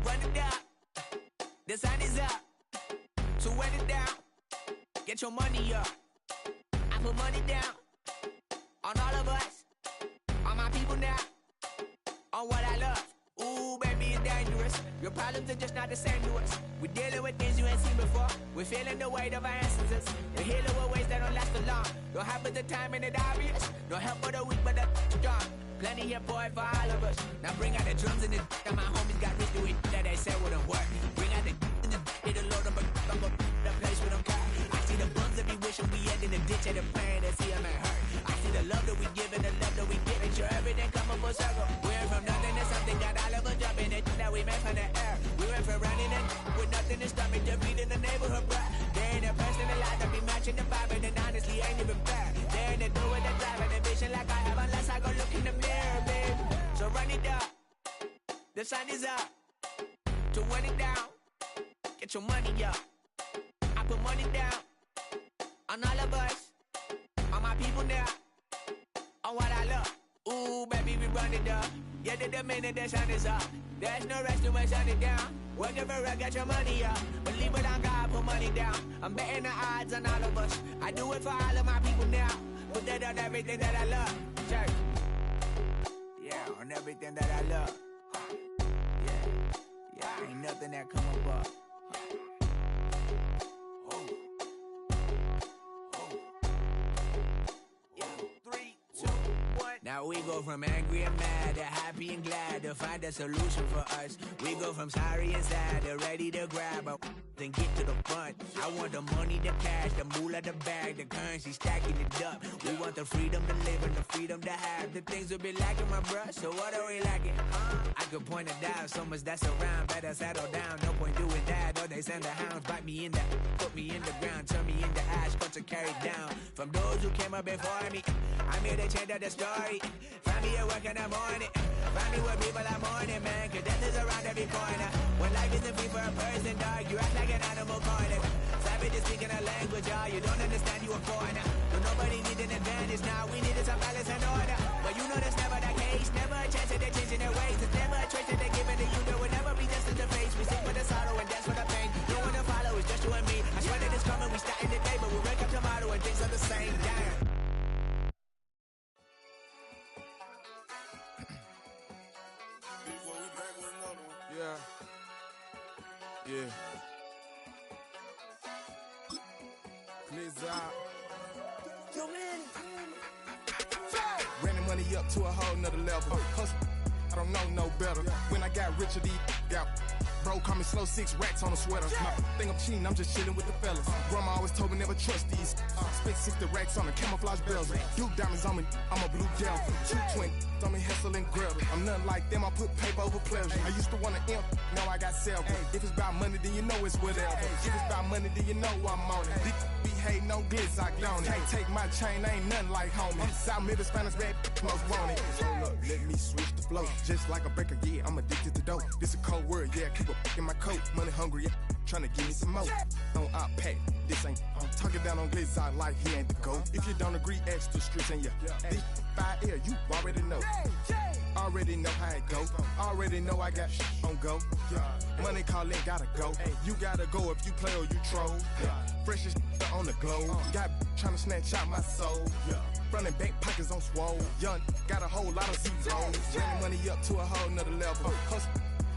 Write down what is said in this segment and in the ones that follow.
run it up. The sun is up. So run it down. Get your money up. I put money down on all of us, on my people now, on what I love. Ooh, baby, it's dangerous. Your problems are just not the same to us. We're dealing with things you ain't seen before. We're feeling the weight of our ancestors. We're healing with ways that don't last for long. Don't happen the time and it obvious. No help for the weak, but the strong. Plenty here for it for all of us. Now bring out the drums and the and my homies got rich doing that they said wouldn't work. Bring out the and the it'll load up the place with them car. I see the bums that be wishing we end in the ditch at the pain that see them ain't hurt. I see the love that we give and the love that we give. Make sure everything come up full circle. We went from nothing to something, got all of us jumping it that we made from the air. We went from running and with nothing to stop me, just beat in the neighborhood, bruh. There ain't a person alive that be matching the vibe, and honestly ain't even fair. There ain't a do with the drive and the vision like I have unless I go look in the mirror, babe. So run it up, the sun is up. To run it down, get your money up. I put money down on all of us, on my people now, on what I love. Ooh, baby, we run it up. Yeah, the minute the sun is up, there's no rest to shut it down. Working for real, get your money up. Believe it on God, put money down. I'm betting the odds on all of us. I do it for all of my people now. Put that on everything that I love. Church. Yeah, on everything that I love. Yeah, ain't nothing that come above. Now we go from angry and mad to happy and glad to find a solution for us. We go from sorry and sad to ready to grab up and get to the front. I want the money, the cash, the moolah, the bag, the currency, stacking it up. We want the freedom to live and the freedom to have the things we'll be lacking, my bruh. So what are we lacking? I could point it out, so much that's around. Better settle down, no point doing that. Or they send the hounds, bite me in the, put me in the ground, turn me into ash, but to carry down. From those who came up before me, I'm here to change up the story. Find me at work in the morning. Find me with people I'm mourning, man. Cause death is around every corner. When life isn't free for a person, dog, you act like an animal corner. Savage is speaking a language, y'all. You don't understand, you a foreigner. But nobody needs an advantage now. We needed some balance and order. But you know that's never the case. Never a chance that they're changing their ways. There's never a choice that they're giving to you. There will never be justice to face. We sing for the sorrow and dance for the pain. No one to follow, it's just you and me. I swear that it's coming, we starting the day. But we'll wake up tomorrow and things are the same. Damn. Yeah. Please out. Yo, man. Running money up to a whole nother level. Hustle, I don't know no better. When I got richer, these got. Bro, call me slow, 6 racks on a sweater. My think I'm cheating, I'm just chilling with the fellas. Grandma always told me never trust these. Spent 60 racks on the camouflage bells. Duke diamonds on me, I'm a blue devil. 220 on me, Hessel and Gretel. I'm nothing like them, I put paper over pleasure. I used to want to imp, now I got several. If it's about money, then you know it's whatever. If it's about money, then you know I'm on it. These be hating on glitz, I don't it. Can't take my chain, ain't nothing like homie. South Middle Spanish red, most want it. Hold up, let me switch the flow. Just like a breaker, yeah, I'm addicted to dope. This a cold word, yeah, keep a in my coat. Money hungry, yeah, trying to give me some more. Don't out pack, this ain't. I'm talking down on glitz, I like he ain't the goat. If you don't agree, ask the streets and this 5 air, you already know. Already know how it go. Already know I got on go. Money calling, gotta go. You gotta go if you play or you troll. Freshest on the globe. Got trying to snatch out my soul. Running back pockets on swole. Young, got a whole lot of zeros. Running money up to a whole nother level. Hustle,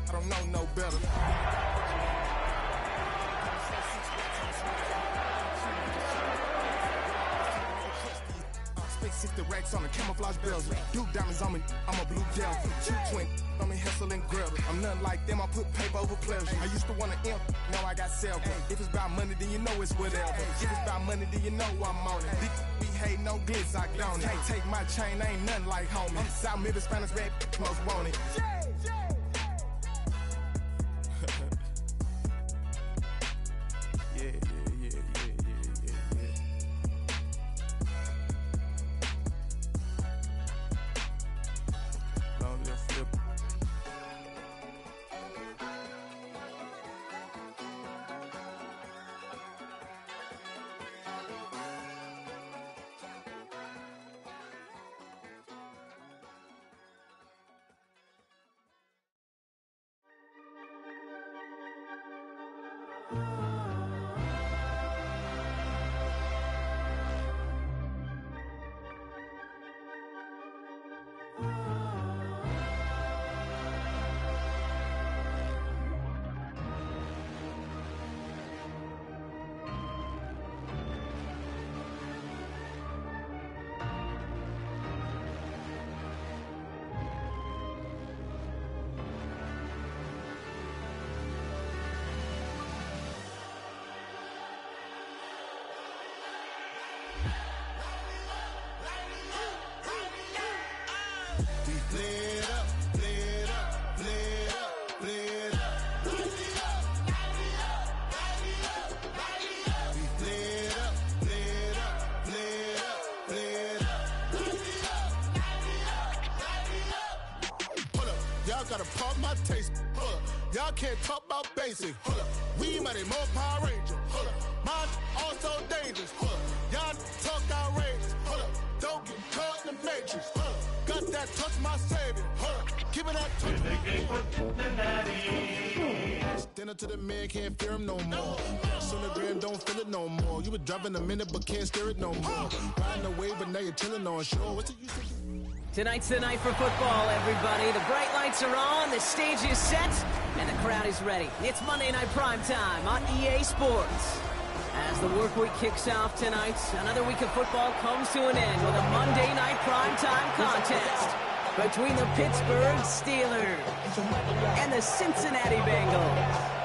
I don't know no better. 60 racks on the camouflage bells. Duke diamonds on me, I'm a blue devil. 220 on me, Hessel and Gretel. I'm nothing like them, I put paper over pleasure. I used to want to imp, now I got several. If it's about money, then you know it's whatever. If it's about money, then you know I'm on it. These be hating on glitz, I don't it. Can't take my chain, ain't nothing like homie. South Middle Spanish red, most want it. Lit up, lit up, lit up, lit up. Y'all gotta pump my taste. Hold up. Y'all can't talk about basic. Hold up. We might be more Power Ranger. Hold up. Mine also dangerous. Hold up. Y'all talk outrageous. Hold up. Don't get caught in the matrix. Hold up. Got that touch my savior. Hold up. Give me that touch. Dinner to the man, can't fear him no more. Sonogram don't feel it no more. You were driving a minute but can't steer it no more. Riding away but now you're chilling on shore. What's the use of... Tonight's the night for football, everybody. The bright lights are on, the stage is set, and the crowd is ready. It's Monday Night Primetime on EA Sports. As the work week kicks off tonight, another week of football comes to an end with a Monday Night Primetime contest between the Pittsburgh Steelers and the Cincinnati Bengals.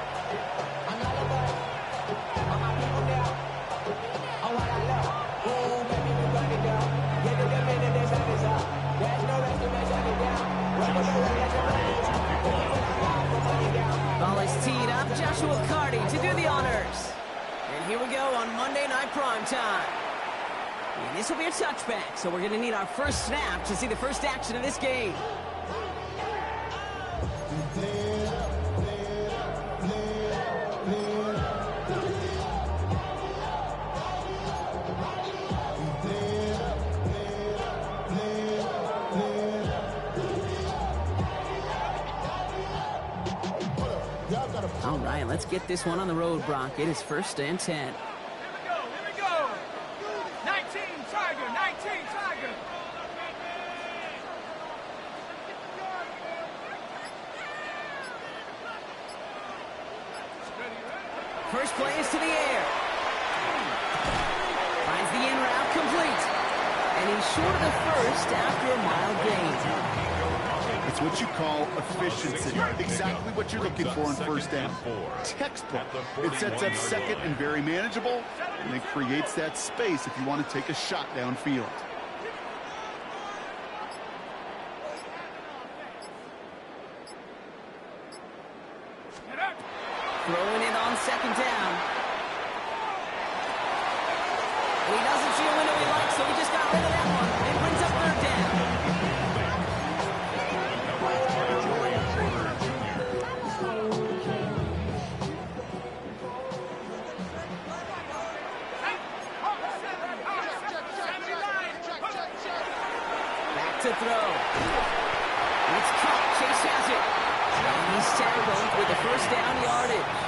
Ball is teed up, Joshua Carty to do the honors. And here we go on Monday Night Primetime. And this will be a touchback, so we're going to need our first snap to see the first action of this game. All right, let's get this one on the road, Brock. It is 1st and 10. Here we go. 19 Tiger, 19 Tiger. First play is to the air. Finds the in route complete. And he's short of the first after a mile gain. It's what you call efficiency. Exactly what you're looking for in first down. Textbook. It sets up second and very manageable, and it creates that space if you want to take a shot downfield. Throwing it on 2nd down. He doesn't see a window he likes, so he just got rid of that one. It brings up 3rd down. To throw. It's caught. Chase has it. And he's tackled with the 1st down yardage.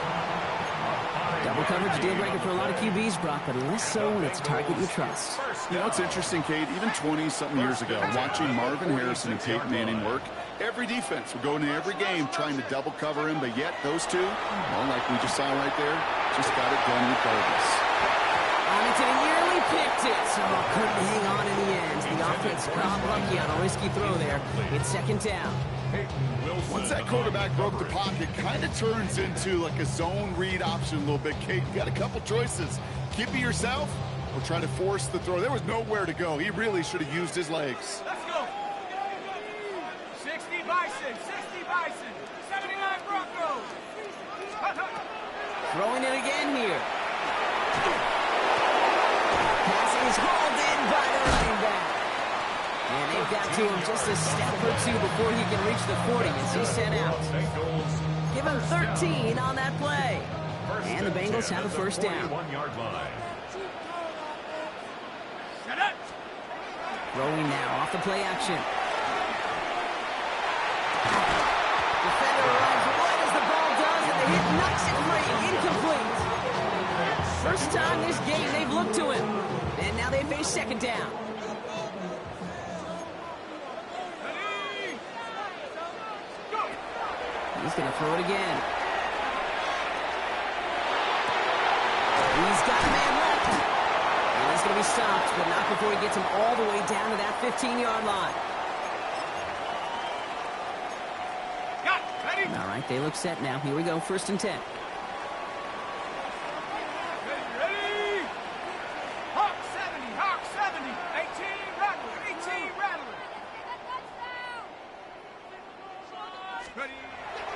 Double coverage deal breaker for a lot of QBs, Brock, but less so when it's a target you trust. You know, it's interesting, Kate, even 20-something years ago, watching Marvin Harrison and Peyton Manning work, every defense would go into every game trying to double cover him, but yet those two, well, like we just saw right there, just got it done regardless. On it to the nearly picked it. Oh, couldn't hang on in the end. The offense got lucky on a risky throw there. It's 2nd down. Once that quarterback broke the pocket, kind of turns into like a zone read option a little bit. Kate, you got a couple choices. Keep it yourself or try to force the throw. There was nowhere to go. He really should have used his legs. Let's go. 60 Bison, 60 Bison, 79 Broncos. Throwing it again here. Pass is hauled in by the running back. And they've got to him just a step or two before he can reach the 40 as he's sent out. Give him 13 on that play. And the Bengals have a 1st down. Throwing now off the play action. Defender runs right as the ball does, and the hit knocks it free. Incomplete. First time this game they've looked to him. And now they face 2nd down. He's going to throw it again. He's got a man left. And he's going to be stopped, but not before he gets him all the way down to that 15-yard line. All right, they look set now. Here we go, 1st and 10. Ready? Hawk 70, Hawk 70. 18 Rattler, 18 Rattler.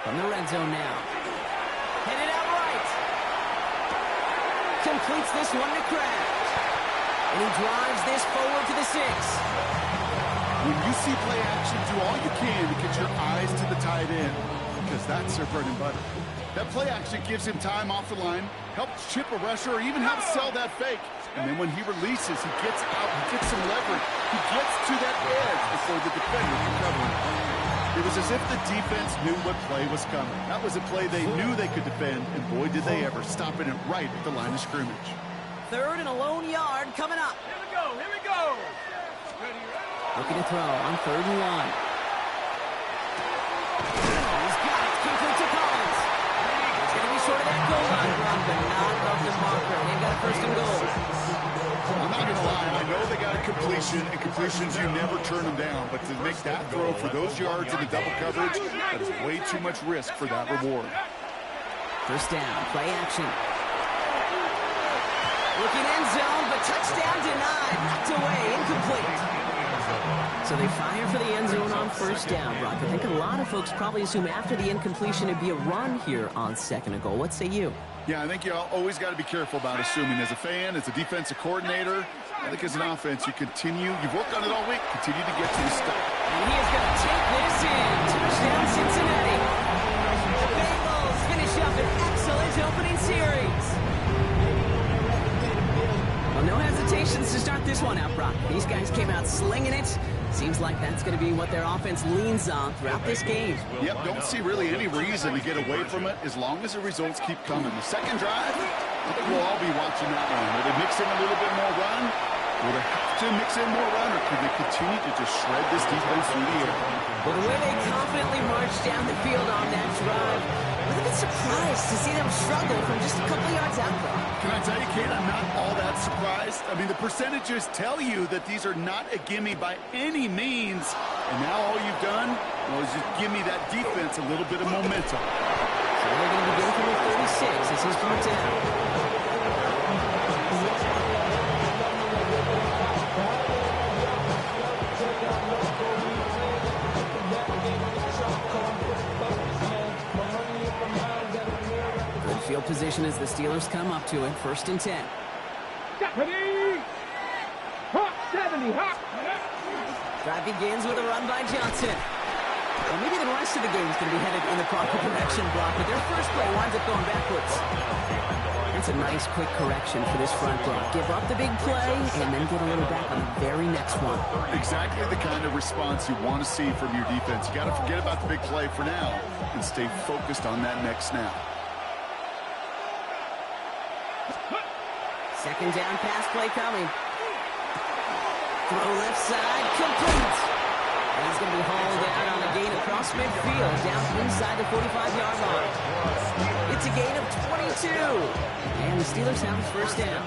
From the red zone now. Headed out right. Completes this one to Kraft. And he drives this forward to the 6. When you see play action, do all you can to get your eyes to the tight end, because that's their bread and butter. That play action gives him time off the line, helps chip a rusher, or even helps sell that fake. And then when he releases, he gets out, he gets some leverage. He gets to that edge before the defender can cover him. It was as if the defense knew what play was coming. That was a play they knew they could defend, and boy, did they ever, stopping it right at the line of scrimmage. 3rd and a lone yard coming up. Here we go, here we go. Ready, Looking to throw on 3rd and 1. He's got it. Complete to Collins. He's going to be short of that goal line run, but not of the marker. They've got a 1st and goal. I'm not going to lie. I know they got a completion, and completions, you never turn them down. But to make that throw for those yards in the double coverage, that is way too much risk for that reward. 1st down, play action. Looking end zone, but touchdown denied. Knocked away, incomplete. So they fire for the end zone on 1st down, Brock. I think a lot of folks probably assume after the incompletion it'd be a run here on 2nd and goal. What say you? Yeah, I think you always got to be careful about assuming. As a fan, as a defensive coordinator, I think as an offense, you've worked on it all week, continue to get to the stop. And he is going to take this in. Touchdown, Cincinnati. The Bengals finish up an excellent opening series. Well, no hesitations to start this one out, Brock. These guys came out slinging it. Seems like that's going to be what their offense leans on throughout this game. Yep, don't see really any reason to get away from it as long as the results keep coming. The second drive, I think we'll all be watching that one. Will they mix in a little bit more run? Will they have to mix in more run, or could they continue to just shred this defense through the air? Well, the way they confidently marched down the field on that drive, I'm a bit surprised to see them struggle from just a couple yards out there. Can I tell you, Kate, I'm not all that surprised. I mean, the percentages tell you that these are not a gimme by any means. And now all you've done was just give me that defense a little bit of momentum. So they're going to begin from the 36 as he's brought down. Field position as the Steelers come up to it. 1st and 10. ready. Hop, 70, hop. Drive begins with a run by Johnson. Well, maybe the rest of the game is going to be headed in the proper direction, Brock, but their first play winds up going backwards. It's a nice quick correction for this front block. Give up the big play and then get a little back on the very next one. Exactly the kind of response you want to see from your defense. You got to forget about the big play for now and stay focused on that next snap. 2nd down pass play coming. Throw left side, complete. And he's going to be hauled out on a gain across midfield, down inside the 45-yard line. It's a gain of 22. And the Steelers have a 1st down.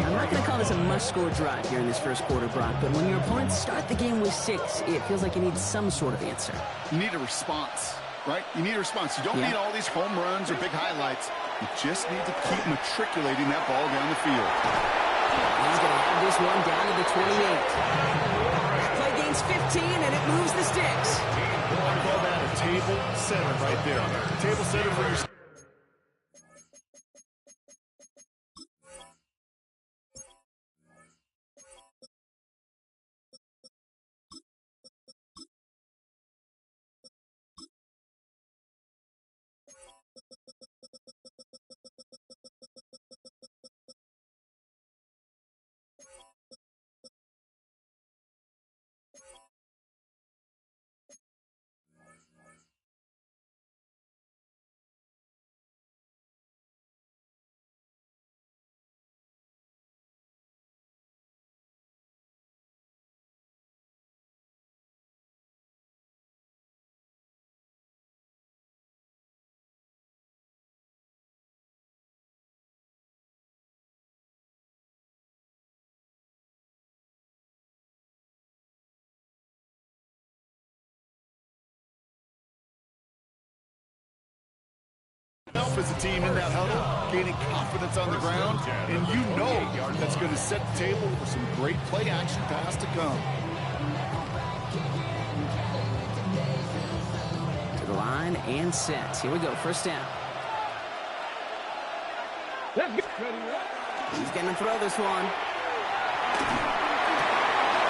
I'm not going to call this a must-score drive here in this first quarter, Brock, but when your opponents start the game with 6, it feels like you need some sort of answer. You need a response, right? You need a response. You don't need all these home runs or big highlights. You just need to keep matriculating that ball down the field. He's going to have this one down to the 28. That play gains 15, and it moves the sticks. I call that a table setter right there. Table setter for your... As a team in that huddle, gaining confidence on the ground, and you know that's going to set the table for some great play action pass to come. To the line. line and set. Here we go, first down. Let's get ready. He's going to throw this one.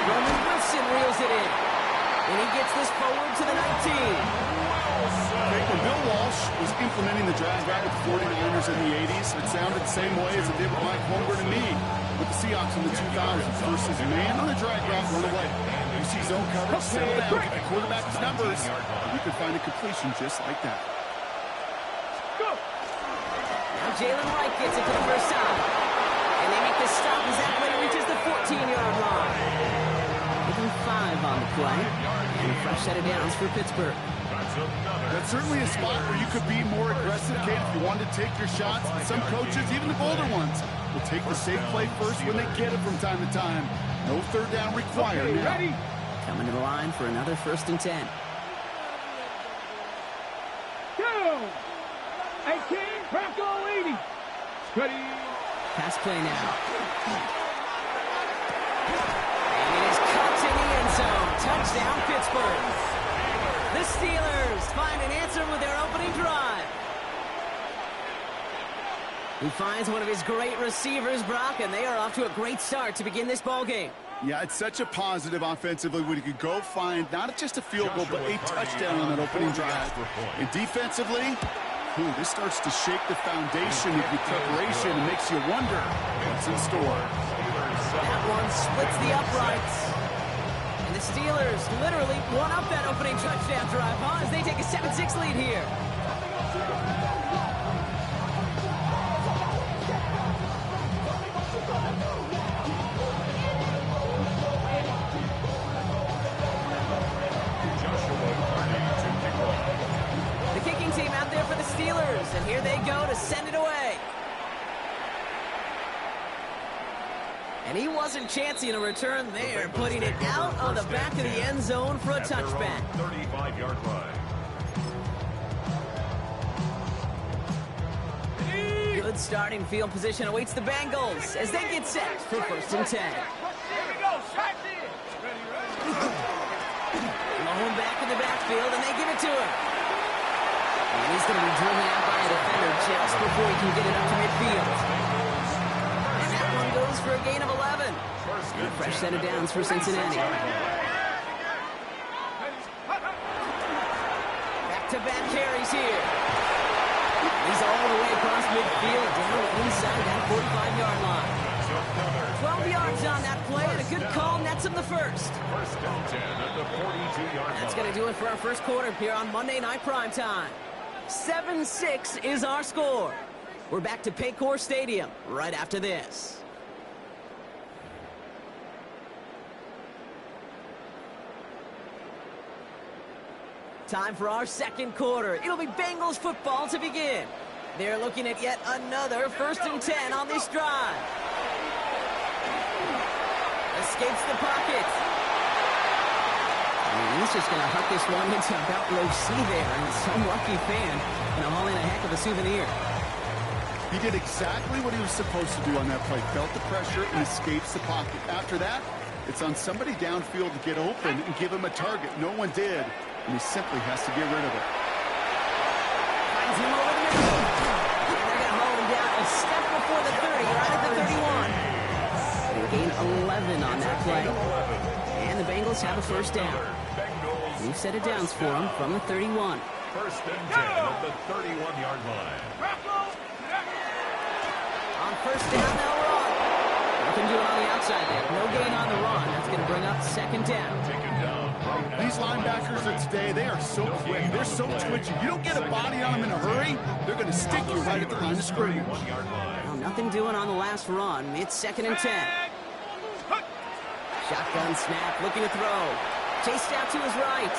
Roman Wilson reels it in. And he gets this forward to the 19. When Bill Walsh was implementing the drag route with the 49ers in the 80s, it sounded the same way as it did with Mike Holmgren and me with the Seahawks in the 2000s versus man on the drag route, run away. You see zone coverage, settle down, get the quarterback's numbers, and you can find a completion just like that. Now Jalen Wright gets it for the first time. And they make the stop as that play reaches the 14-yard line. Making 5 on the play. And a fresh set of downs for Pittsburgh. That's certainly a spot where you could be more aggressive, Kate, if you wanted to take your shots. And some coaches, even the bolder ones, will take the safe play first when they get it from time to time. No third down required now. Ready? Coming to the line for another 1st and 10. Go! 18, Bronco 80. Ready? Pass play now. And it is cut in the end zone. Touchdown, Pittsburgh. The Steelers find an answer with their opening drive. He finds one of his great receivers, Brock, and they are off to a great start to begin this ball game. Yeah, it's such a positive offensively when you could go find not just a field goal, but a touchdown on that opening drive. And defensively, this starts to shake the foundation of your preparation and makes you wonder what's in store. That one splits the uprights. And the Steelers literally won up that opening touchdown drive, as they take a 7-6 lead here. The kicking team out there for the Steelers, and here they go to send it away. And he wasn't chancing a return there, putting it out on the back of the end zone for a touchback. 35-yard line. Good starting field position awaits the Bengals as they get set for 1st and 10. Mahone back in the backfield, and they give it to him. And he's going to be driven out by a defender just before he can get it up to midfield. Goes for a gain of 11. A fresh set of downs for Cincinnati. Back-to-back carries here. He's all the way across midfield, down inside that 45-yard line. 12 yards on that play, and a good call nets him the first. 1st and 10 at the 42-yard line. That's going to do it for our first quarter here on Monday Night Primetime. 7-6 is our score. We're back to Paycor Stadium right after this. Time for our second quarter. It'll be Bengals football to begin. They're looking at yet another 1st and 10 on this drive. Escapes the pocket. And he's just going to huck this one into about row C there. And some lucky fan going to haul in a heck of a souvenir. He did exactly what he was supposed to do on that play. Felt the pressure and escapes the pocket. After that, it's on somebody downfield to get open and give him a target. No one did. And he simply has to get rid of it. Finds him over the middle. And they're going to haul him down a step before the 30, right at the 31. They gain 11 on that play. And the Bengals have a 1st down. We've set it downs for them from the 31. 1st and 10 at the 31-yard line. On 1st down, they'll run. Nothing doing on the outside there. No gain on the run. That's going to bring up 2nd down. These linebackers of today, they are so quick. They're so twitchy. You don't get a body on them in a hurry, they're going to stick you right at the line of scrimmage. Well, nothing doing on the last run. It's 2nd and 10. Shotgun snap, looking to throw. Chased out to his right.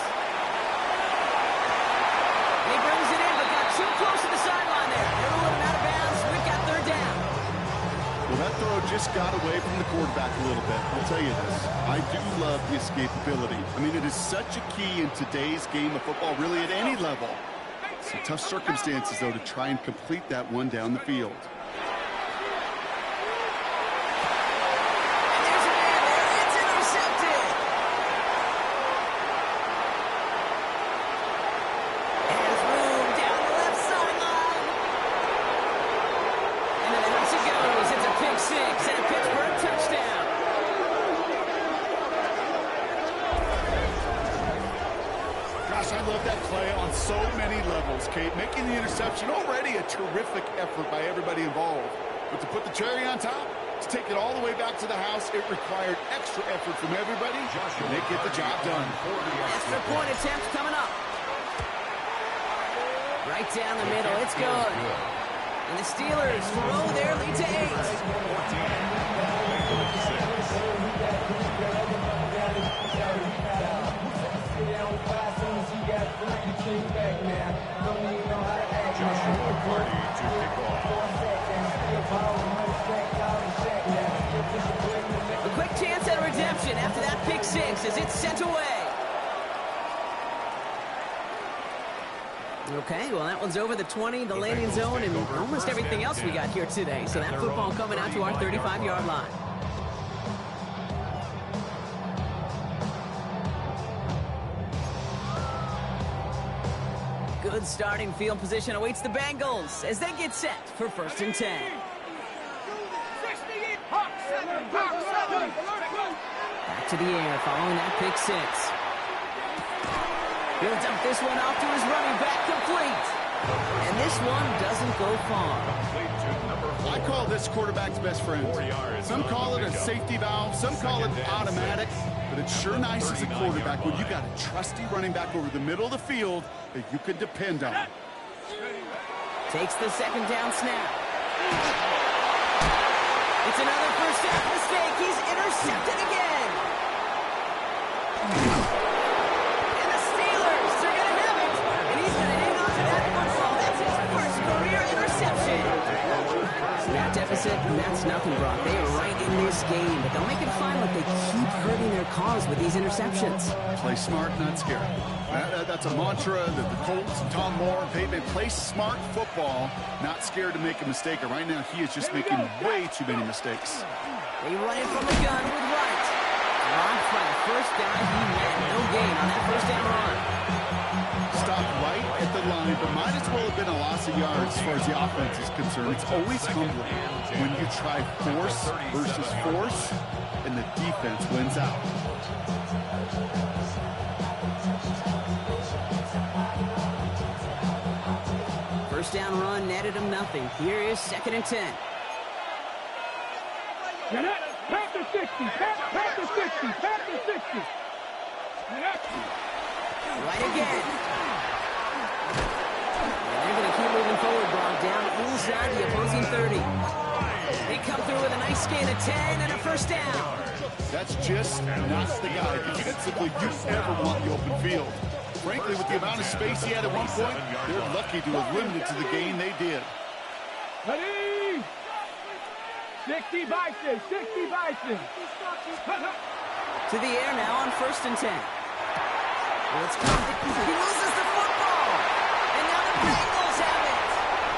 And he brings it in, but got too close to the sideline there. They're a little out of bounds. We've got 3rd down. Well, that throw just got away from the quarterback a little bit. I'll tell you this. I do love the escapability. I mean, it is such a key in today's game of football, really at any level. Some tough circumstances, though, to try and complete that one down the field. And there's a man there. It's intercepted. As many levels, Kate. Making the interception already a terrific effort by everybody involved. But to put the cherry on top, to take it all the way back to the house, it required extra effort from everybody, and they get the job done. Extra point attempt coming up. Right down the middle. It's good. And the Steelers grow their lead to 8. A quick chance at redemption after that pick six as it's sent away. Okay, well, that one's over the 20, the landing zone, and almost everything else we got here today. So that football coming out to our 35-yard line. Good starting field position awaits the Bengals as they get set for 1st and 10. Back to the air following that pick six. He'll dump this one off to his running back, complete. And this one doesn't go far. I call this quarterback's best friend. Some call it a safety valve, some call it automatic, but it's sure nice as a quarterback when you got a trusty running back over the middle of the field that you can depend on. Takes the second down snap. It's another first down mistake. He's intercepted again. Snap deficit, and that's nothing, Brock. They are right in this game, but they'll make it fun if they keep hurting their cause with these interceptions. Play smart, not scared. That's a mantra that the Colts, Tom Moore, and Peyton play smart football, not scared to make a mistake. And right now, he is just making way too many mistakes. They run it from the gun with Wright. Blocked by the first guy he met. No gain on that first down run. Stopped right at the line, but might as well have been a loss of yards as far as the offense is concerned. It's always humbling when you try force versus force, and the defense wins out. First down run netted him nothing. Here is 2nd and 10. Pass to 60. Pass to 60. Pass to 60. Right again. And they're going to keep moving forward, Brock, down inside the opposing 30. They come through with a nice gain of 10 and a first down. That's just not the guy defensively you ever want the open field. Frankly, with the amount of space he had at one point, they're lucky to have limited to the gain they did. Ready? 60 Bison. 60 Bison. To the air now on 1st and 10. Let's come. He loses the football. And now the Bengals have it.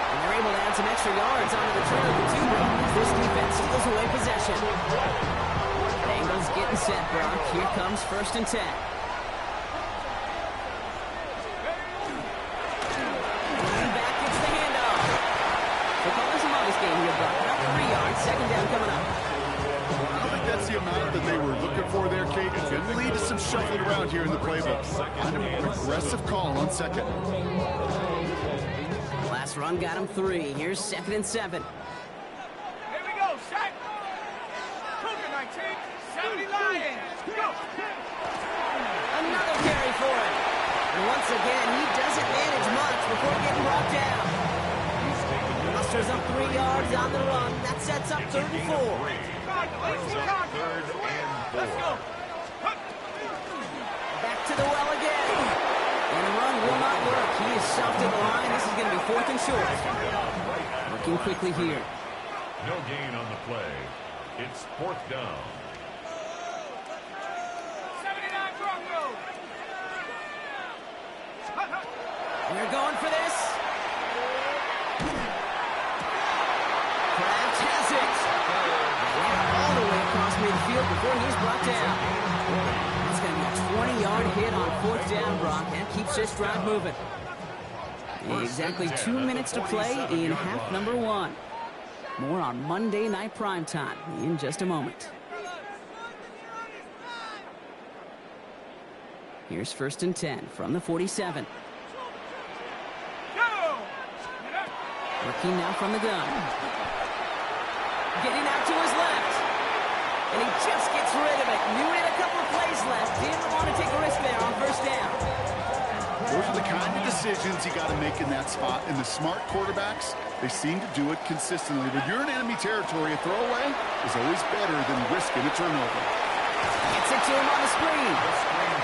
And they're able to add some extra yards onto the trail of the 2 run as this defense steals away possession. Bengals getting set, Brock. Here comes 1st and 10. Running back gets the handoff. We'll call this a modest game here, Brock. About 3 yards. 2nd down coming up. I don't think that's the amount that they were looking for there, Kate. It's going to lead to some shuffling around here in the playbook. Kind of an aggressive call on 2nd. Last run got him 3. Here's 2nd and 7. Here we go, set. Cougar 19, 70 Lions. Go. Another carry for him. And once again, he doesn't manage much before getting brought down. Musters up 3 yards on the run. That sets up 3rd and 4. Let's go. Back to the well again. And the run will not work. He is shoved to the line. This is going to be 4th and short. Working quickly here. No gain on the play. It's 4th down. 79 Broncos. And they're going for this. Kraft has it. All the way across midfield before he's brought down. That's going to be a 20-yard hit on 4th down, Brock. That keeps this drive moving. Exactly 2 minutes to play in half number 1. More on Monday Night Primetime in just a moment. Here's 1st and 10 from the 47. Working now from the gun. Getting out to his left. And he just gets rid of it. Knew he had a couple of plays left. Didn't want to take a risk there on first down. Those are the kind of decisions you got to make in that spot. And the smart quarterbacks, they seem to do it consistently. When you're in enemy territory, a throwaway is always better than risking a turnover. Gets it to him on the screen.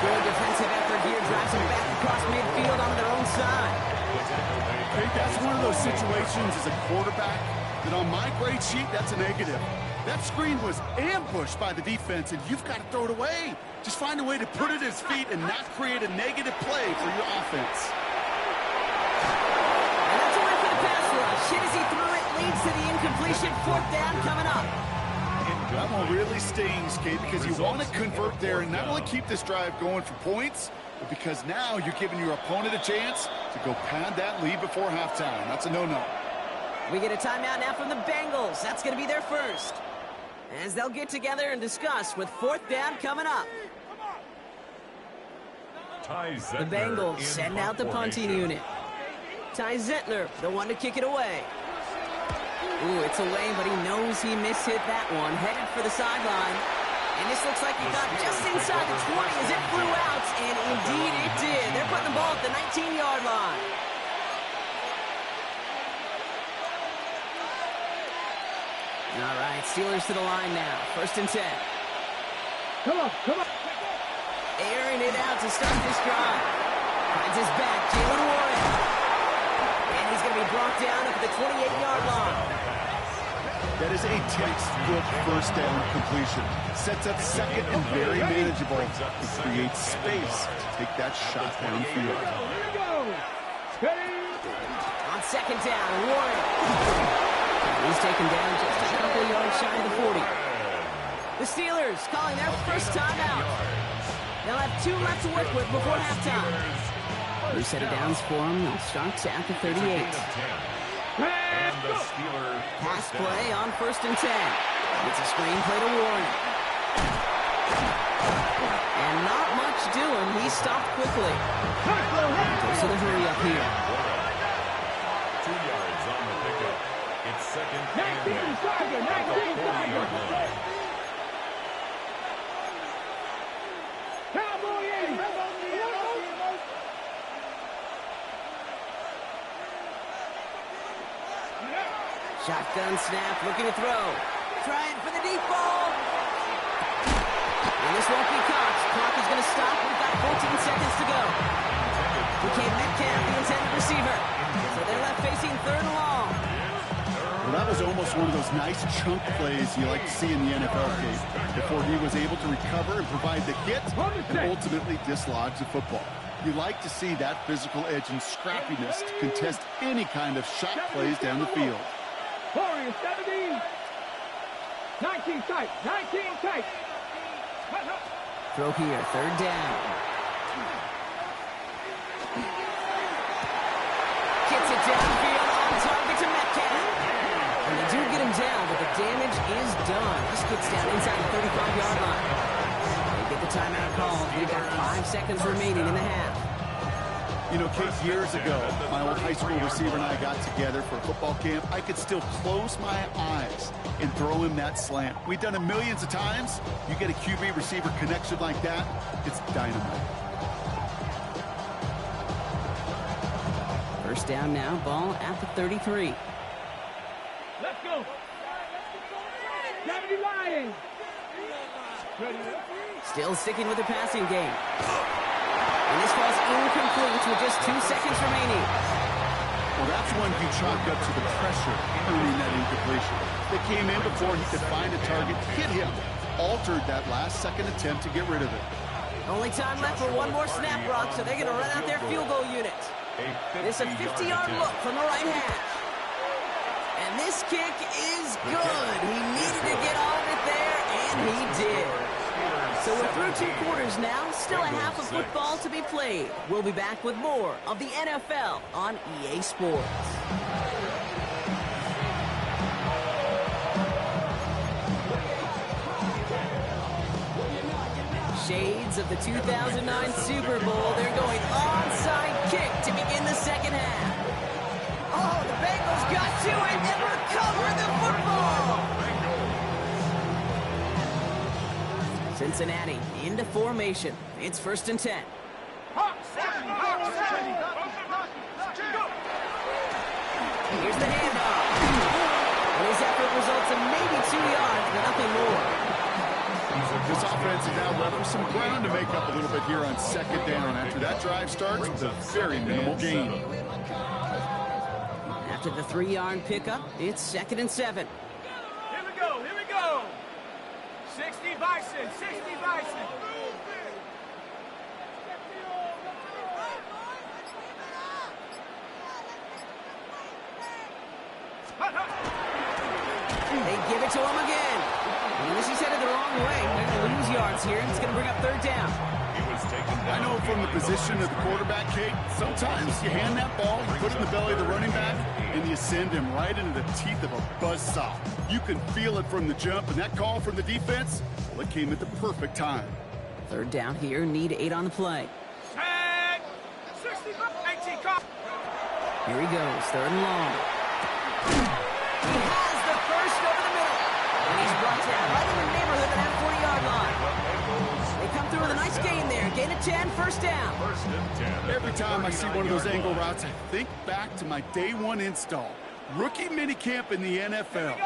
Good defensive effort here. Drives him back across midfield on their own side. Okay, that's one of those situations as a quarterback that on my grade sheet, that's a negative. That screen was ambushed by the defense, and you've got to throw it away. Just find a way to put it at his feet and not create a negative play for your offense. And that's a win for the pass rush. Hit as he threw it, leads to the incompletion. Fourth down coming up. That one really stings, Kate, because you want to convert there and not only keep this drive going for points, but because now you're giving your opponent a chance to go pad that lead before halftime. That's a no-no. We get a timeout now from the Bengals. That's going to be their first, as they'll get together and discuss with fourth down coming up. The Bengals send out the punting unit. Ty Zettler, the one to kick it away. Ooh, it's away, but he knows he mishit that one. Headed for the sideline. And this looks like he got just inside the 20 as it flew out, and indeed it did. They're putting the ball at the 19-yard line. All right, Steelers to the line now. First and 10. Come on. Airing it out to start this drive. Finds his back, Jalen Warren. And he's going to be brought down at the 28-yard line. That is a textbook first down completion. Sets up second and very manageable. It creates space to take that shot downfield. On second down, Warren. He's taken down just a couple of yards shy of the 40. The Steelers calling their first timeout. They'll have 2 left to work with before halftime. New set of downs for them. They'll start at the 38. Pass play on first and 10. It's a screen play to Warren. And not much doing. He stopped quickly. Goes to the hurry up here. 2 yards on the pickup. It's second and 40-yard line. Shotgun snap, looking to throw. Trying for the deep ball. And this won't be caught. Clock is going to stop. We've got 14 seconds to go. DK Metcalf, the intended receiver. So they're left facing third and long. Well, that was almost one of those nice chunk plays you like to see in the NFL case before he was able to recover and provide the hit and ultimately dislodge the football. You like to see that physical edge and scrappiness to contest any kind of shot plays down the field. 17. 19 tight. Throw here, third down. Gets it downfield on target to Metcalf. And they do get him down, but the damage is done. This gets down inside the 35-yard line. They get the timeout called. We've got 5 seconds remaining in the half. You know, Kate, years ago, my old high school receiver and I got together for a football camp. I could still close my eyes and throw him that slant. We've done it millions of times. You get a QB receiver connection like that, it's dynamite. First down now, ball at the 33. Let's go. 70 Lions. Still sticking with the passing game. And this falls incomplete with just 2 seconds remaining. Well, that's one you chalk up to the pressure earning that incompletion. They came in before he could find a target, hit him, altered that last-second attempt to get rid of it. Only time left for one more snap, Brock, so they're going to run out their field goal unit. It's a 50-yard look from the right hash. And this kick is good. He needed to get all of it there, and he did. So we're through 2 quarters now, still a half of football to be played. We'll be back with more of the NFL on EA Sports. Shades of the 2009 Super Bowl. They're going onside kick to begin the second half. Oh, the Bengals got to it and recover the football. Cincinnati into formation. It's 1st and 10. Here's the handoff. And his effort results in maybe 2 yards, but nothing more. This offense is now left with some ground to make up a little bit here on 2nd down. After that drive starts, it's a very minimal gain. After the 3-yard pickup, it's 2nd and 7. Here we go, here we go. 60 Bison, 60 Bison. They give it to him again. And this is headed the wrong way. They're going to lose yards here, and it's going to bring up 3rd down. I know from the position of the quarterback, Kate, sometimes you hand that ball, you put it in the belly of the running back, and you send him right into the teeth of a buzzsaw. You can feel it from the jump, and that call from the defense, well, it came at the perfect time. 3rd down here, need 8 on the play. Tag! 18 call. Here he goes, 3rd and long. He has the first over the middle. And he's brought down right in the neighborhood of that 40-yard line. They come through with a nice gain there. Gain of 10, 1st down. Every time I see one of those angle routes, I think back to my day 1 install. Rookie minicamp in the NFL.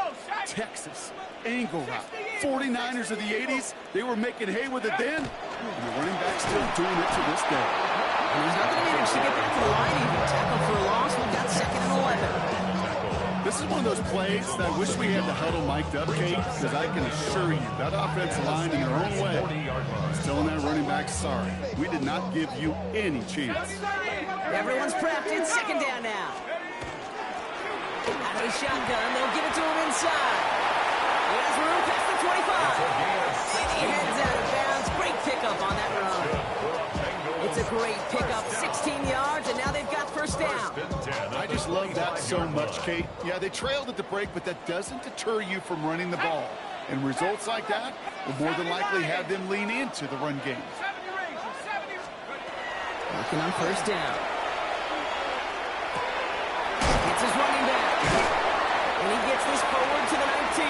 Texas, angle route. 49ers of the 80s, they were making hay with it then, and the running back's still doing it to this day. And he's not going to manage to get back to the line even. Tackle for a loss. We've got 2nd and 11. This is one of those plays that I wish we had the huddle mic'd up, Kate, because I can assure you that offensive line in their own way is telling that running back, sorry, we did not give you any chance. Everyone's prepped. It's 2nd down now. Out of the shotgun, they'll give it to him inside. He has room past the 25. He heads out of bounds. Great pickup on that run. It's a great pickup, 16 yards, and now they've got 1st down. I just love that so much, Kate. Yeah, they trailed at the break, but that doesn't deter you from running the ball. And results like that will more than likely have them lean into the run game. Looking on 1st down. It's his running back. And he gets this forward to the 19.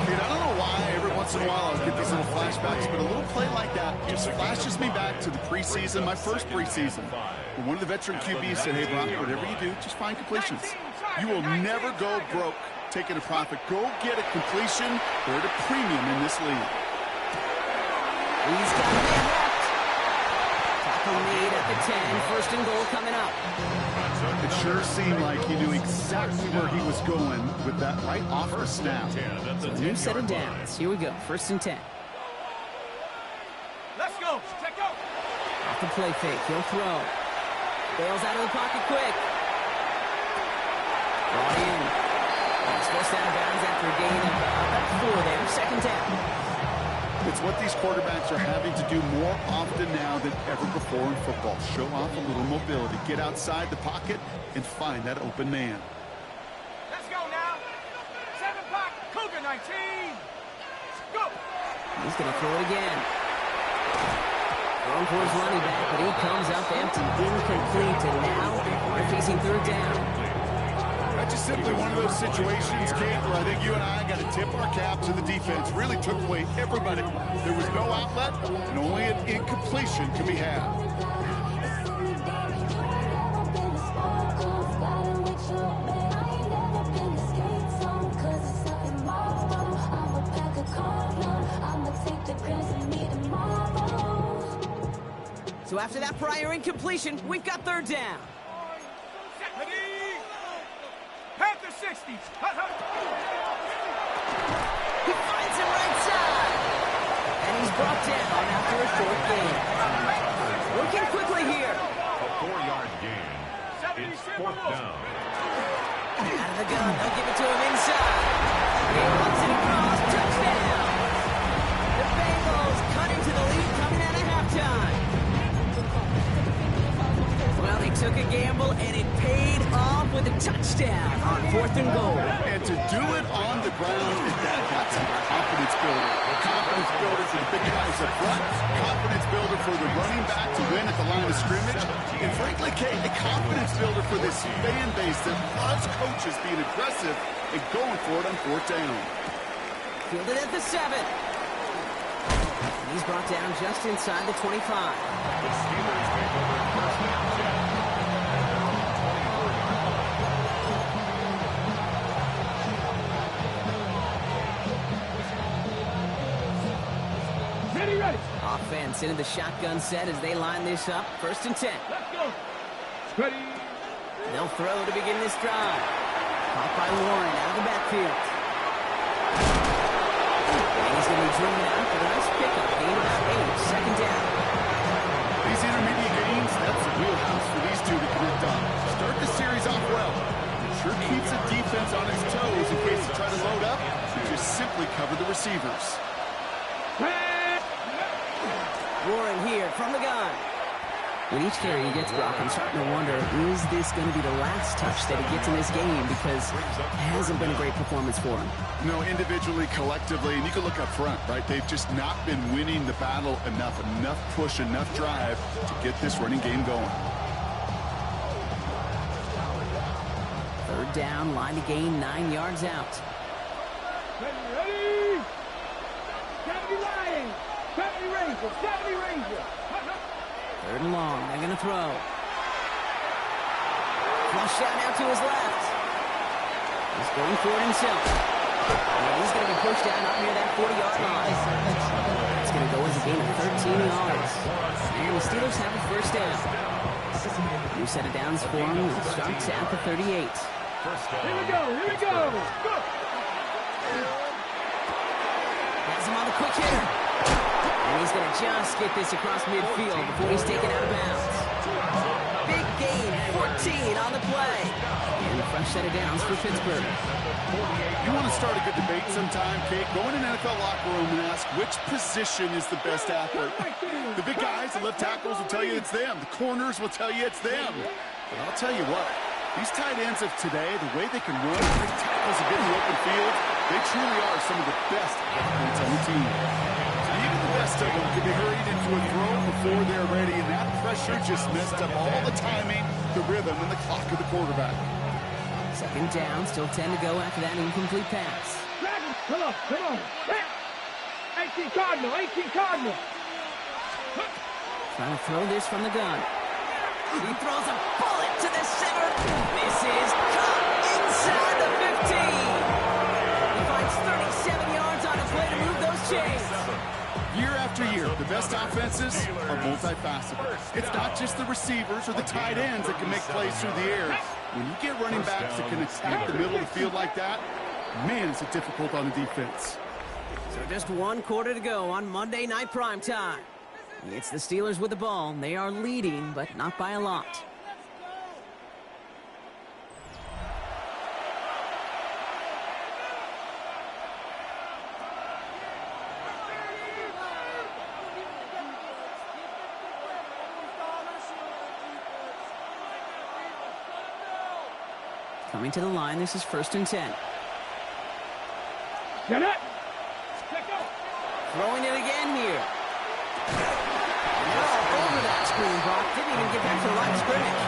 Dude, I don't know why every once in a while I'll get these little flashbacks, but a little play like that just flashes me back to the preseason, my first preseason. When one of the veteran QBs said, hey, Brock, whatever you do, just find completions. You will never go broke taking a profit. Go get a completion. They're at a premium in this league. He's got a man left. Tackle made at the 10. 1st and goal coming up. It sure seemed like he knew exactly where he was going with that right off the snap. New set of downs. Here we go. 1st and 10. Let's go. Check go. Off the play fake. He'll throw. Bails out of the pocket quick. Brought in. He's forced out of bounds after a gain of about 4 there. 2nd down. It's what these quarterbacks are having to do more often now than ever before in football. Show off a little mobility. Get outside the pocket and find that open man. Let's go now. 7 o'clock. Cougar 19. Go. He's going to throw it again. Thrown towards running back, but he comes up empty, incomplete, and now they're facing 3rd down. That's just simply one of those situations, Kate, where I think you and I got to tip our cap to the defense. Really took away everybody. There was no outlet, and only an incompletion could be had. So after that prior incompletion, we've got 3rd down. Panther 60. He finds him right side. And he's brought down after a 4th gain. Working quickly here. A 4-yard gain. It's 4th down. Out of the gun, they'll give it to him inside. He runs it across, touchdown. The Bengals cut into the lead coming out of halftime. Well, they took a gamble, and it paid off with a touchdown on 4th and goal. And to do it on the ground, that's a confidence builder. Confidence builder for the big guys up front. Confidence builder for the running back to win at the line of scrimmage. And frankly, Kate, a confidence builder for this fan base that loves coaches being aggressive and going for it on 4th down. Fielded at the 7. And he's brought down just inside the 25. The Steelers take over first down 10. Ready, ready. Offense into the shotgun set as they line this up. 1st and 10. Let's go. Ready. They'll throw to begin this drive. Caught by Warren out of the backfield. And he's going to be driven out for a nice pickup. Gain about 8. 2nd down. These intermediate gains, that's the wheelhouse for these two to connect on. Start the series off well. It sure keeps the defense on its toes in case they try to load up and just simply cover the receivers. Warren here from the gun. With each carry he gets, Brock, I'm starting to wonder, is this going to be the last touch that he gets in this game? Because it hasn't been a great performance for him. No, individually, collectively, and you can look up front, right? They've just not been winning the battle enough push, enough drive to get this running game going. 3rd down, line to gain 9 yards out. Ready. 70 Lions. 70 Rangers. 70 Rangers. 3rd and long. They're going to throw. Flush out now to his left. He's going for it himself. And he's going to be pushed down up near that 40-yard line. It's going to go as a gain of 13 yards. And the Steelers have a 1st down. New set of downs for him. It starts at the 38. Here we go. Here we go. Go. Has him on the quick hitter. And he's going to just get this across midfield before he's taken out of bounds. Big gain, 14 on the play. And a fresh set of downs for Pittsburgh. You want to start a good debate sometime, Kate? Go in an NFL locker room and ask which position is the best athlete. The big guys, the left tackles will tell you it's them. The corners will tell you it's them. But I'll tell you what, these tight ends of today, the way they can run, the tackles and get in the open field, they truly are some of the best athletes on the team. Even the best of them can be hurried into a throw before they're ready, and that pressure just messed up all the timing, the rhythm, and the clock of the quarterback. 2nd down, still 10 to go after that incomplete pass. Come on, come on. 18 Cardinal, 18 Cardinal. Trying to throw this from the gun. He throws a bullet to the center. This is caught inside the 15. He finds 37 yards on the play to move those chains. Year after year, the best offenses are multifaceted. It's not just the receivers or the tight ends that can make plays through the air. When you get running backs that can attack the middle of the field like that, man, is it difficult on the defense. So just 1 quarter to go on Monday Night Primetime. It's the Steelers with the ball. They are leading, but not by a lot. Coming to the line, this is 1st and 10. Get it. Throwing it again here. And they're all over that screen, Brock. Didn't even get back to the line of scrimmage.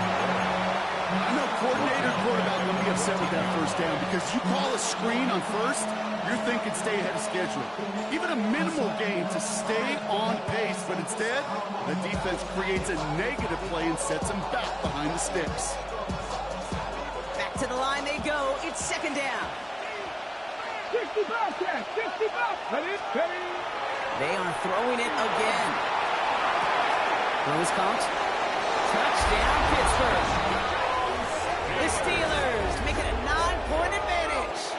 I know coordinator and quarterback will be upset with that 1st down because you call a screen on 1st, you're thinking stay ahead of schedule. Even a minimal gain to stay on pace, but instead, the defense creates a negative play and sets them back behind the sticks. Back to the line they go. It's 2nd down. 60 Bobcats, 60 Bobcats. Ready. They are throwing it again. Throw is caught. Touchdown, Pittsburgh. The Steelers make it a 9-point advantage.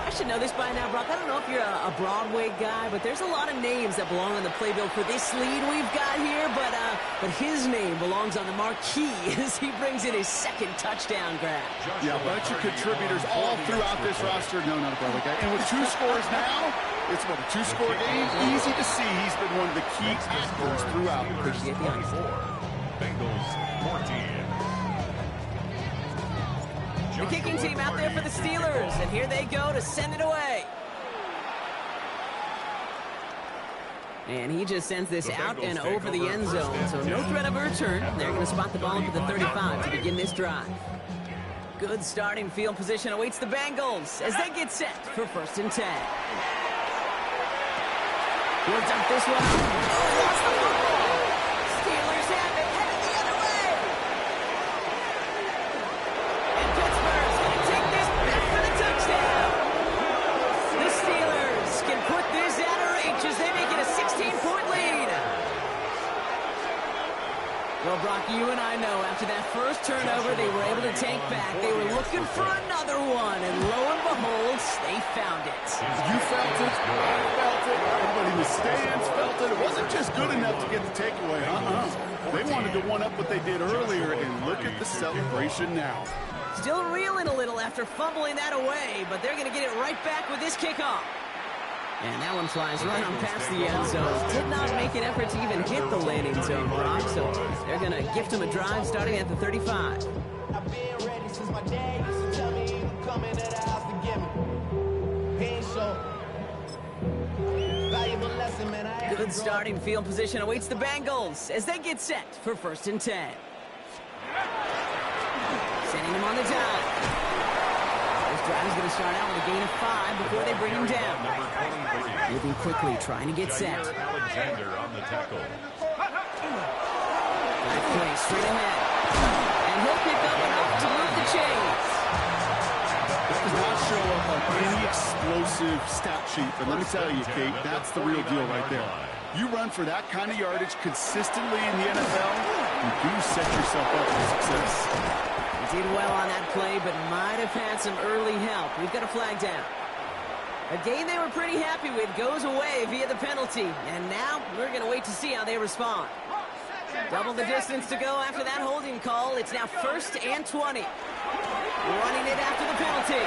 I should know this by now, Brock. I don't know if you're a Broadway guy, but there's a lot of names that belong on the playbill for this lead we've got here, but his name belongs on the marquee as he brings in his 2nd touchdown grab. Yeah, a bunch of contributors all throughout this roster. No, not a Broadway guy. And with 2 scores now, it's what, a 2-score game? Easy to see he's been one of the key actors throughout. Appreciate the honor. Bengals 14. The kicking team out there for the Steelers, and here they go to send it away. And he just sends this out and over the end zone, so no threat of a return. They're going to spot the ball up at the 35 to begin this drive. Good starting field position awaits the Bengals as they get set for 1st and 10. He'll dump this one. Oh, lost the football. Steelers have it, headed the other way. And Pittsburgh's going to take this back for the touchdown. The Steelers can put this out of reach as they make it a 16-point lead. Well, Brock, you and I know after that first turnover they were able to take back. They were looking for another one, and lo and behold, they found it. You felt it, I felt it, everybody in the stands felt it. It wasn't just good enough to get the takeaway. They wanted to one-up what they did earlier, and look at the celebration now. Still reeling a little after fumbling that away, but they're going to get it right back with this kickoff. And that one flies right on past the end zone. Did not make an effort to even hit the landing zone, Brock, so they're going to gift him a drive starting at the 35. I've been ready since my dad used to tell me he would come into the house to get me. He ain't so valuable lesson, man. Good starting field position awaits the Bengals as they get set for 1st and 10. Sending him on the dive. This drive is going to start out with a gain of 5 before they bring him down. Moving quickly, trying to get set. Alexander on the tackle. Good play, straight ahead. And he'll pick up enough to move the chains. That does not show up on any explosive stat sheet, but let me tell you, Kate, that's the real deal right there. You run for that kind of yardage consistently in the NFL, you do set yourself up for success. Did well on that play, but might have had some early help. We've got a flag down. A game they were pretty happy with goes away via the penalty. And now we're going to wait to see how they respond. Double the distance to go after that holding call. It's now 1st and 20. Running it after the penalty.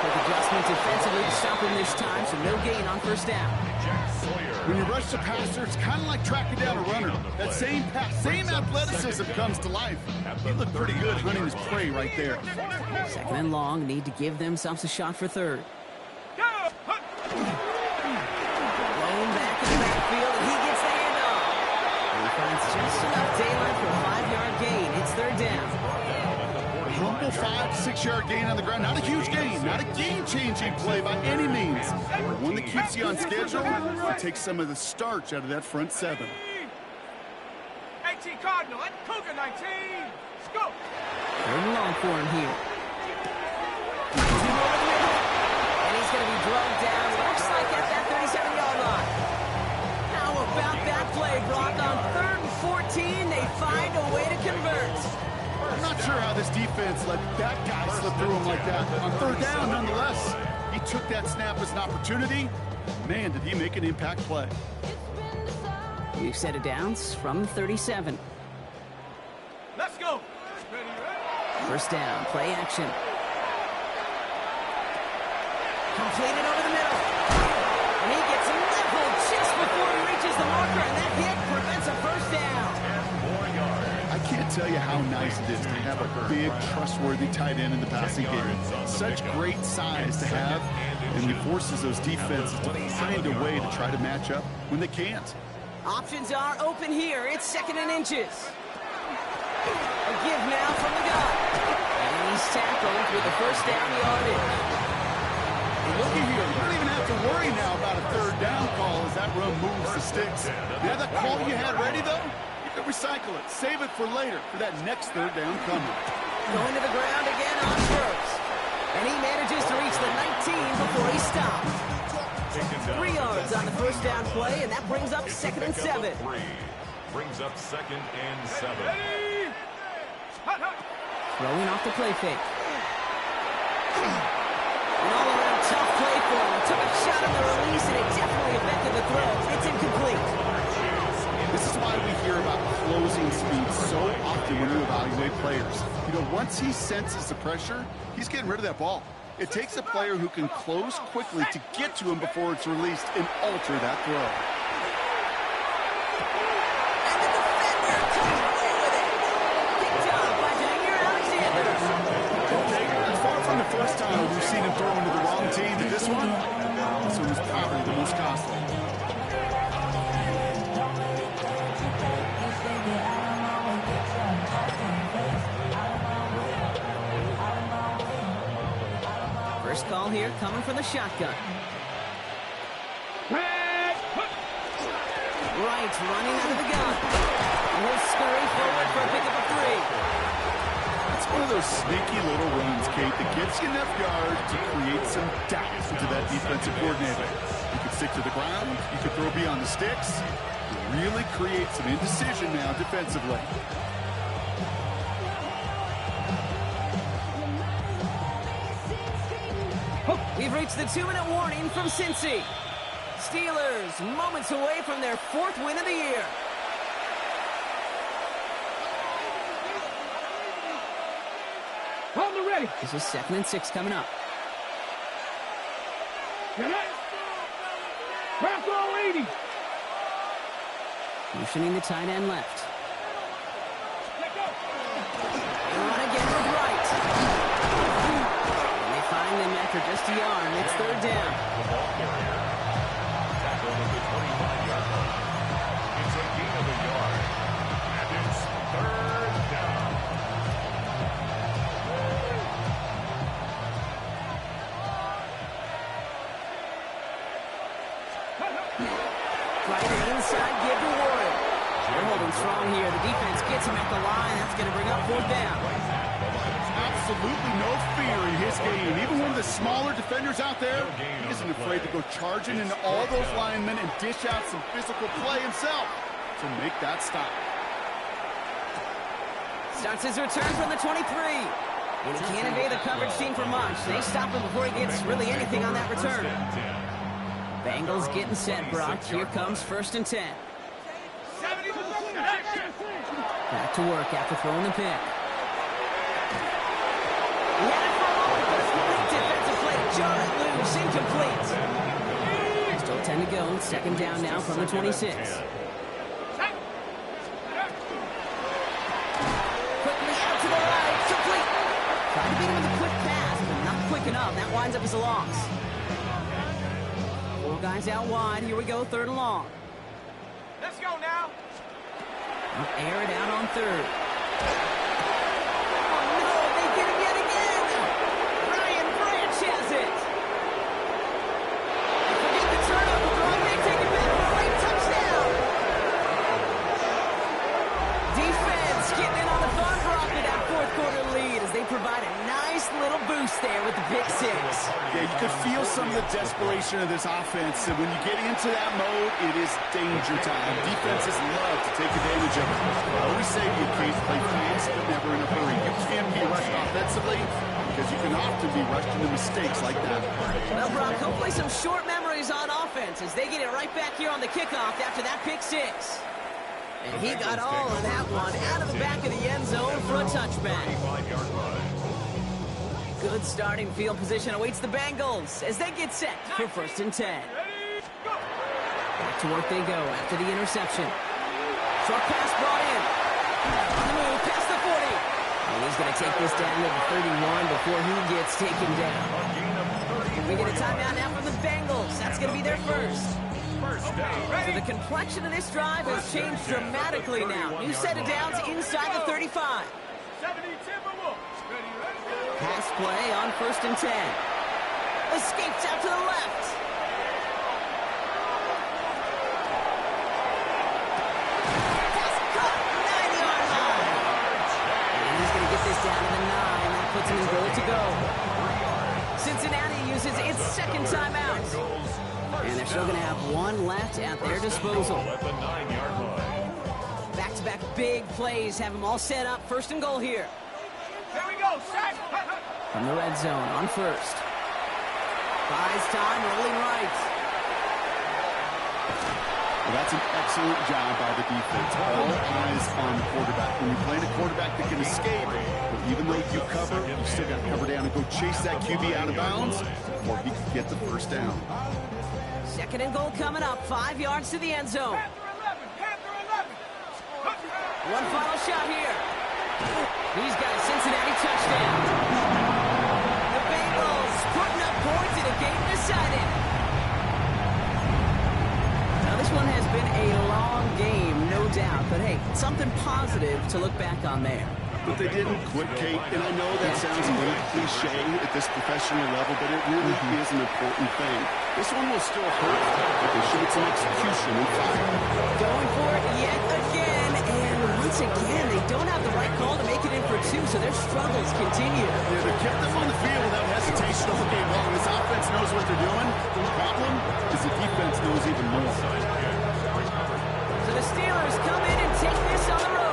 Quick adjustment defensively to stop him this time, so no gain on 1st down. When you rush the passer, it's kind of like tracking down a runner. That same athleticism comes to life. He looked pretty good hunting his prey right there. 2nd and long, need to give themselves a shot for 3rd. Blown back in the backfield, and he gets the handoff. And he finds just enough daylight for a 5-yard gain. It's 3rd down. Humble 5-6-yard gain on the ground. Not a huge gain, not a game-changing play by any means. But one that keeps you on schedule and takes some of the starch out of that front 7. 18 Cardinal and Cougar 19. Let's go. 3rd and long for him here. And he's going to be drugged down. Looks like at that 37-yard line. How about that play, Brock? On 3rd and 14, they find a way to convert. I'm not sure how this defense let that guy slip through him like that. On 3rd down, nonetheless, he took that snap as an opportunity. Man, did he make an impact play. We've set it downs from 37. Let's go. Ready, ready. 1st down, play action. Completed over the middle. And he gets leveled just before he reaches the marker, and that hit prevents a 1st down. I can't tell you how nice it is to have a big, trustworthy tight end in the passing game. Such great size to have, and he forces those defenses to find a way to try to match up when they can't. Options are open here. It's 2nd and inches. A give now from the gun. And he's tackled with the 1st down yardage. And looky here, you don't even have to worry now about a 3rd down call as that run moves the sticks. Now that call you had ready, though, you can recycle it. Save it for later for that next 3rd down coming. Going to the ground again on 1st. And he manages to reach the 19 before he stops. 3 yards on the 1st down play, and that brings up 2nd and 7. Brings up 2nd and 7. Ready. Hot, hot. Throwing off the play fake. An all-around tough play for him. Took a shot on the release, and it definitely affected the throw. It's incomplete. This is why we hear about closing speed so often when you evaluate players. You know, once he senses the pressure, he's getting rid of that ball. It takes a player who can close quickly to get to him before it's released and alter that throw. And the defender comes away with it. Picked up by Alexander. First call here coming from the shotgun. Wright running out of the gun. He'll scurry forward for a pickup of 3. It's one of those sneaky little runs, Kate, that gets you enough yards to create some doubt to that defensive coordinator. You could stick to the ground. You could throw beyond the sticks. You really create some indecision now defensively. We've reached the 2-minute warning from Cincy. Steelers moments away from their 4th win of the year. Hold the ready. This is 2nd and 6 coming up. Back row 80. Motioning the tight end left. They run again with Wright. And they find him after just a yard. It's 3rd down. The ball carrier. Tackle at the 25-yard line. It's a gain of a yard. And it's 3rd down. Right inside, give to Warren. They're holding strong here. The defense gets him at the line. That's going to bring up 4th down. Absolutely no fear in his game. Even one of the smaller defenders out there, he isn't afraid to go charging into all those linemen and dish out some physical play himself to make that stop. Starts his return from the 23. And he can't evade the coverage team for much. They stop him before he gets really anything on that return. Bengals getting set, Brock. Here comes 1st and 10. Back to work after throwing the pick. He had it for a moment, but a great defensive play to jar it loose. Incomplete. Still 10 to go. 2nd down now from the 26. Quickly out to the right. Complete. Tried to beat him with a quick pass, but not quick enough. That winds up as a loss. 4 guys out wide. Here we go, 3rd and long. Let's go now. They'll air it out on 3rd. Oh no, they get him yet again. Brian Branch has it. They forget the turnover throw. They take it back for a late touchdown. Defense getting in on the fun rock with that 4th quarter lead as they provide a nice little boost there with the pick 6. Yeah, you could feel some of the desperation of this offense. And when you get into that mode, it is danger time. Defenses love to take advantage of it. I always say to you, Kate, play fast but never in a hurry. You can't be rushed offensively because you can often be rushed into mistakes like that. Well, Brock, hopefully some short memories on offense as they get it right back here on the kickoff after that pick 6. And he got all of that one out of the back of the end zone for a touchback. Good starting field position awaits the Bengals as they get set for 1st and 10. Back to work they go after the interception. Short pass brought in. On the move, past the 40. And he's going to take this down to the 31 before he gets taken down. We get a timeout now from the Bengals. That's going to be their first. So the complexion of this drive has changed dramatically now. New set of downs inside the 35. Pass play on 1st and 10. Escapes out to the left. Pass cut, 9-yard line. And he's going to get this down to the 9. That puts him in goal to go. Cincinnati uses its 2nd timeout. And they're still going to have 1 left at their disposal. Back-to-back big plays have them all set up. 1st and goal here. Here we go, set. From the red zone on 1st. Buys time, rolling right. Well, that's an excellent job by the defense. All eyes on the quarterback. When you're playing a quarterback that can escape, but even though you cover, you still got to cover down and go chase that QB out of bounds before he can get the 1st down. 2nd and goal coming up. 5 yards to the end zone. Panther 11. One final shot here. He's got a Cincinnati touchdown. The Bengals putting up points in a game decided. Now this one has been a long game, no doubt. But hey, something positive to look back on there. but they didn't quit, Kate. And I know that sounds a little cliche at this professional level, but it really is an important thing. This one will still hurt, but they showed some execution and fire. Going for it yet again, and once again, they don't have the right call to make it in for two, so their struggles continue. Yeah, they kept them on the field